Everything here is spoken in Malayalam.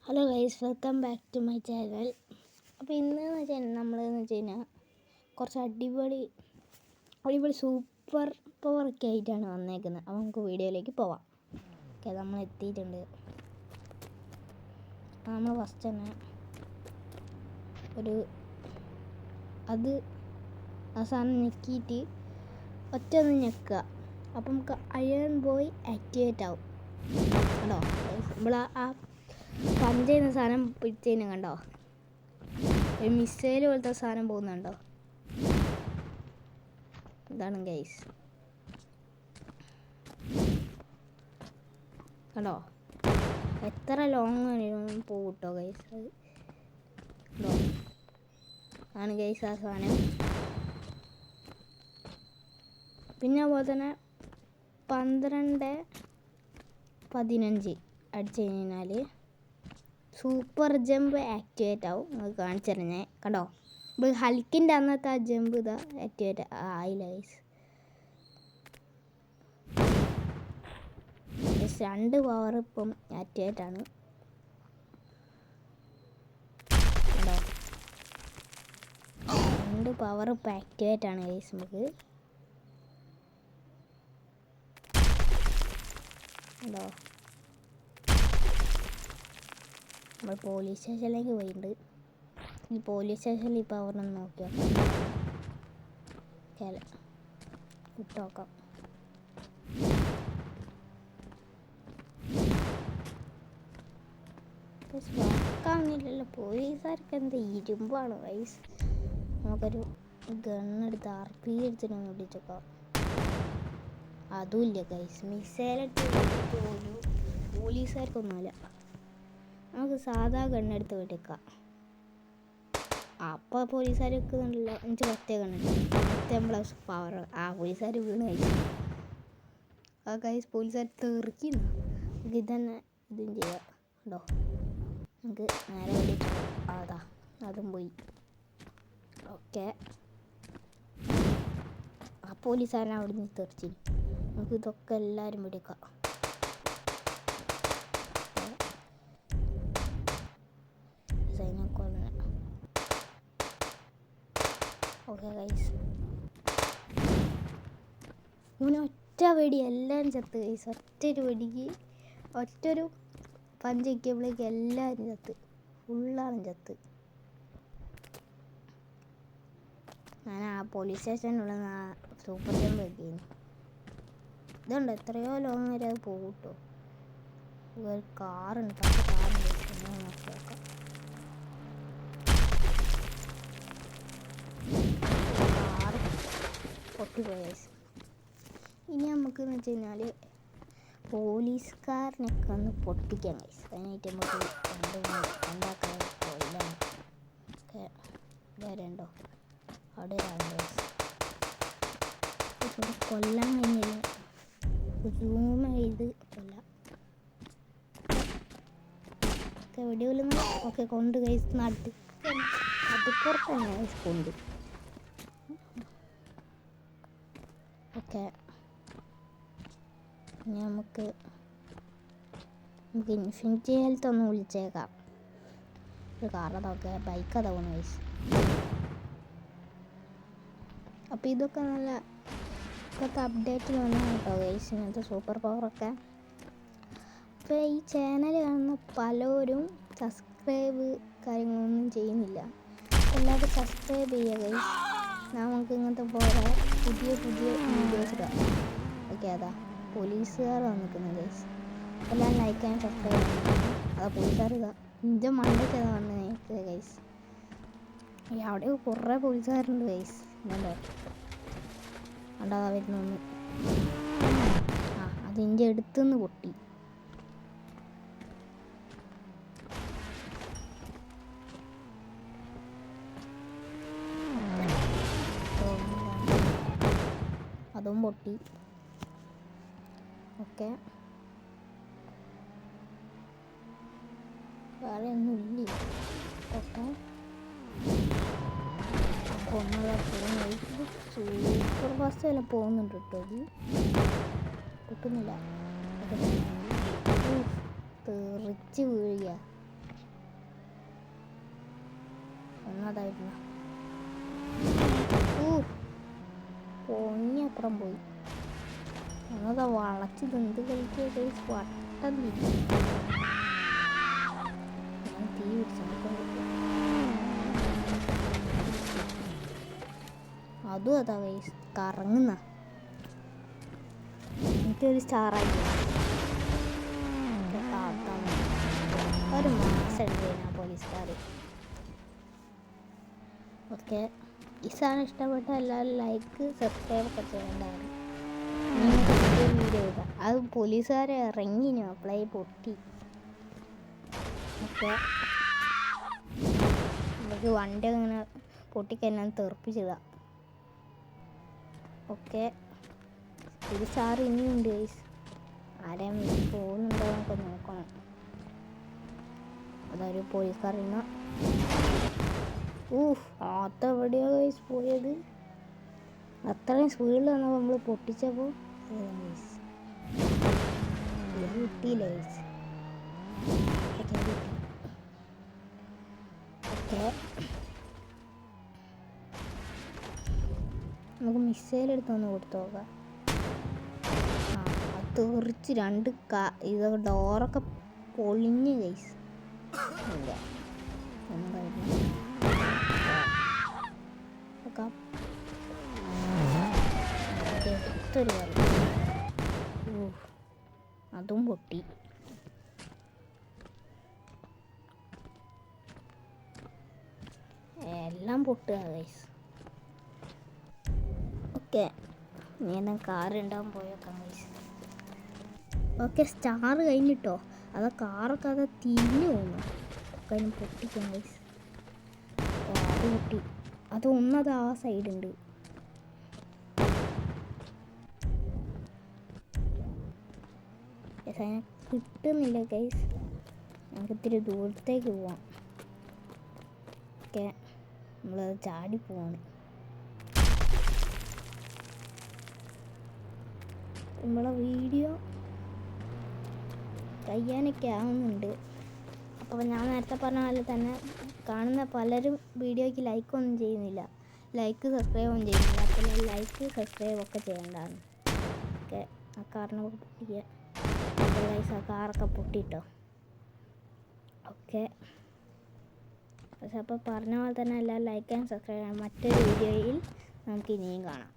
Hello guys, welcome back to my channel. അപ്പോൾ ഇന്നെന്ന് വെച്ചാൽ നമ്മളെന്ന് വെച്ച് കഴിഞ്ഞാൽ കുറച്ച് അടിപൊളി സൂപ്പർ പവറൊക്കെ ആയിട്ടാണ് വന്നേക്കുന്നത്. അപ്പോൾ നമുക്ക് വീഡിയോയിലേക്ക് പോവാം. ഓക്കെ, നമ്മൾ എത്തിയിട്ടുണ്ട്. നമ്മൾ ഫസ്റ്റ് തന്നെ ആ സാധനം ഞെക്കിയിട്ട് ഒറ്റ ഒന്ന് ഞെക്കുക. അപ്പം നമുക്ക് അയൺ ബോയ് ആക്ടിവേറ്റ് ആവും. കണ്ടോ, നമ്മൾ ആ പഞ്ച് ചെയ്യുന്ന സാധനം പിടിച്ചതിന് കണ്ടോ, ഒരു മിസൈൽ പോലത്തെ സാധനം പോകുന്നുണ്ടോ? ഇതാണ് ഗൈസ്, കണ്ടോ എത്ര ലോങ് വേണമെങ്കിലും പോകും കേട്ടോ ഗൈസ്. അത് ആണ് ഗൈസ് ആ സാധനം. പിന്നെ അതുപോലെ തന്നെ 12-15 അടിച്ചു കഴിഞ്ഞാൽ സൂപ്പർ ജമ്പ് ആക്ടിവേറ്റ് ആവും. നമുക്ക് കാണിച്ചു തരാം ഞാൻ. കണ്ടോ, ഇപ്പോൾ ഹൽക്കിൻ്റെ അന്നത്തെ ആ ജമ്പ് ഇതാ ആക്ടിവേറ്റ് ആയില്ല ഗൈസ്. 2 പവർ ഇപ്പം ആക്ടിവേറ്റ് ആണ്. കണ്ടോ, 2 പവർ ഇപ്പം ആക്ടിവേറ്റ് ആണ് ഗൈസ്. നമുക്ക് കണ്ടോ, നമ്മൾ പോലീസ് സ്റ്റേഷനിലേക്ക് പോയിട്ടുണ്ട്. ഈ പോലീസ് സ്റ്റേഷനിൽ ഇപ്പോൾ അവരൊന്ന് നോക്കി നോക്കാം. വർക്കാവുന്നില്ലല്ലോ. പോലീസുകാർക്ക് എന്ത് ഇരുമ്പാണ് വൈസ്. നമുക്കൊരു ഗണ്ണെടുത്ത് RP എടുത്തിട്ടൊന്ന് പിടിച്ചേക്കാം. അതുമില്ല ഗൈസ്, മിസൈലെടുത്ത് പോലും പോലീസുകാർക്കൊന്നുമില്ല. നമുക്ക് സാധാ ഗണ്ണെടുത്ത് വെടിക്കാം. അപ്പോൾ പോലീസുകാർ വെക്കുന്നുണ്ടല്ലോ. എനിക്ക് പ്രത്യേക ഗണ്ണെടുത്ത് പവർ പോലീസുകാർ വീണ് കഴിച്ചു. ആ ഗൈസ്, പോലീസുകാർ തെറിക്കുന്നു. നമുക്ക് ഇതും ചെയ്യാം. ഉണ്ടോ, നമുക്ക് നേരെ വെടിക്കാം. അതും പോയി. ഓക്കെ, ആ പോലീസുകാരനെ അവിടെ നിന്ന് തെറിച്ചു. നമുക്ക് ഇതൊക്കെ എല്ലാവരും വെടിക്കാം. ഓക്കെ ഗൈസ്, ഇങ്ങനെ ഒറ്റ വെടി എല്ലാവരും ചത്ത് ഗൈസ്. ഒറ്റൊരു വെടിക്ക് ഒറ്റൊരു പഞ്ച് വയ്ക്കുമ്പോഴേക്ക് എല്ലാവരും ചത്ത്, ഫുള്ളാണ് ചത്ത്. ഞാൻ ആ പോലീസ് സ്റ്റേഷനിലുള്ള സൂപ്പർ ജമ്പ് വെക്കുന്നു. ഇതുണ്ട്, എത്രയോ ലോങ് വരെ അത് പോകും കേട്ടോ. ഒരു കാറുണ്ട്, കാറുണ്ട്. നോക്കി നോക്കാം. പൊട്ടിപ്പോയ. ഇനി നമുക്കെന്ന് വെച്ച് കഴിഞ്ഞാൽ പോലീസുകാരനൊക്കെ ഒന്ന് പൊട്ടിക്കാം ഗൈസ്. അതിനായിട്ട് നമുക്ക് ഉണ്ടാക്കാൻ പോയില്ലാണ്. ഓക്കെ, വേറെയുണ്ടോ? അവിടെ കൊല്ലാൻ കഴിഞ്ഞില്ല. സൂം ചെയ്ത് കൊല്ലാം. ഓക്കെ, വെടികൊല്ലുന്നു. ഓക്കെ, കൊണ്ട് ഗൈസ്. നടുപ്പുറത്താണ് ഗൈസ് കൊണ്ട്. ഓക്കെ, ഇനി നമുക്ക് ഇൻഫിനിറ്റി ഹെൽത്ത് ഒന്ന് വിളിച്ചേക്കാം. ഒരു കാറതൊക്കെ ബൈക്ക് അതാവുന്നു ഗൈസ്. അപ്പോൾ ഇതൊക്കെ നല്ല ഇപ്പോഴത്തെ അപ്ഡേറ്റിൽ വന്നതാണ് കേട്ടോ ഗൈസ്, ഇങ്ങനത്തെ സൂപ്പർ പവറൊക്കെ. അപ്പോൾ ഈ ചാനൽ കാണുന്ന പലരും സബ്സ്ക്രൈബ് കാര്യങ്ങളൊന്നും ചെയ്യുന്നില്ല. എല്ലാവരും സബ്സ്ക്രൈബ് ചെയ്യുക ഗൈസ്. നമുക്ക് ഇങ്ങനത്തെ പോലെ പുതിയ വീഡിയോസ് ഇടാം. ഓക്കെ, അതാ പോലീസുകാർ വന്നിരിക്കുന്നു ഗൈസ്. എല്ലാം ലൈക്ക് ആൻഡ് സബ്സ്ക്രൈബ് ചെയ്യണം. അതാ പോലീസുകാർ ഇതാ എൻ്റെ മണ്ടയ്ക്ക് വന്ന് നിൽക്കുക ഗൈസ്. അവിടെ കുറേ പോലീസുകാരുണ്ട് ഗൈസ്. ഇതുണ്ടോ, ഉണ്ടാകാ വരുന്നൊന്ന്. അതിൻ്റെ അടുത്തുനിന്ന് പൊട്ടി. അതും പൊട്ടി. ഓക്കെ, വേറെ ഒന്നും ഇല്ല. ഓക്കെ, സൂപ്പർ ഫാസ്റ്റ് വല്ല പോകുന്നുണ്ട് കേട്ടോ. അത് പൊട്ടുന്നില്ല. തെറിച്ച് വീഴുക. ഒന്നതായിരുന്നു. പൊങ്ങിയപ്പുറം പോയി. ഒന്നതാ വളച്ച് എന്ത് കളിക്കുക ഗൈസ്, വട്ടം തിരിച്ചു. ഞാൻ തീ പിടിച്ചു. അതും അതാ ഗൈസ് കറങ്ങുന്ന. എനിക്കൊരു സ്റ്റാറായി. ഒരു മാസം കഴിഞ്ഞാൽ പോലീസുകാർ. ഓക്കെ, ഈ സാധനം ഇഷ്ടപ്പെട്ട എല്ലാവരും ലൈക്ക് സബ്സ്ക്രൈബ് ഒക്കെ ചെയ്യേണ്ടതാണ്. വീഡിയോ ഇടാം. അത് പോലീസുകാരെ ഇറങ്ങിനു അപ്ലൈ പൊട്ടി. ഓക്കെ, നമുക്ക് വണ്ടി അങ്ങനെ പൊട്ടിക്കഴിഞ്ഞാൽ തെറിപ്പിച്ചതാ. ഓക്കെ, ഒരു സാറ് ഇനിയുണ്ട് ഗൈസ്. ആരെയും പോകുന്നുണ്ടോ എന്നൊക്കെ നോക്കണം. അതൊരു പോലീസുകാരന. അതെവിടെയോ ഗൈസ് പോയത്. അത്രയും സ്പീഡിൽ വന്നപ്പോൾ നമ്മൾ പൊട്ടിച്ചപ്പോൾ കിട്ടിയില്ല ഗൈസ്. ഓക്കെ, നമുക്ക് മിസൈൽ എടുത്തൊന്ന് കൊടുത്തു നോക്കാം. അത് തെറിച്ച് രണ്ട് ഇതൊക്കെ ഡോറൊക്കെ പൊളിഞ്ഞ് ഗൈസ്. അതും പൊട്ടി. എല്ലാം പൊട്ടുക ഗൈസ്. ഓക്കെ, ഞാൻ കാർ ഉണ്ടാകാൻ പോയേക്കാം ഗൈസ്. ഓക്കെ, സ്റ്റാർ കഴിഞ്ഞിട്ടോ. അത് കാറൊക്കെ അത് തിരിഞ്ഞു പോകുന്നു. ഒക്കെ അതിന് പൊട്ടിക്കാം ഗൈസ്. അത് പൊട്ടി. അത് ഒന്നത് ആ സൈഡുണ്ട്. അതിനെ കിട്ടുന്നില്ല ഗൈസ്. നമുക്ക് ഇത്തിരി ദൂരത്തേക്ക് പോവാം. ഓക്കെ, നമ്മളത് ചാടി പോവാണ്. നമ്മളെ വീഡിയോ കഴിയാനൊക്കെ ആവുന്നുണ്ട്. അപ്പോൾ ഞാൻ നേരത്തെ പറഞ്ഞ പോലെ തന്നെ കാണുന്ന പലരും വീഡിയോയ്ക്ക് ലൈക്കൊന്നും ചെയ്യുന്നില്ല, ലൈക്ക് സബ്സ്ക്രൈബൊന്നും ചെയ്യുന്നില്ല. അപ്പോൾ ലൈക്ക് സബ്സ്ക്രൈബ് ഒക്കെ ചെയ്യേണ്ടതാണ്. ഓക്കെ, ആ കാറിനൊക്കെ പൊട്ടിക്കുക. ഗൈസ്, ആ കാറൊക്കെ പൊട്ടിട്ടോ. ഓക്കെ, പക്ഷെ അപ്പോൾ പറഞ്ഞ പോലെ തന്നെ എല്ലാവരും ലൈക്ക് ആൻഡ് സബ്സ്ക്രൈബ് ചെയ്യണം. മറ്റൊരു വീഡിയോയിൽ നമുക്ക് ഇനിയും കാണാം.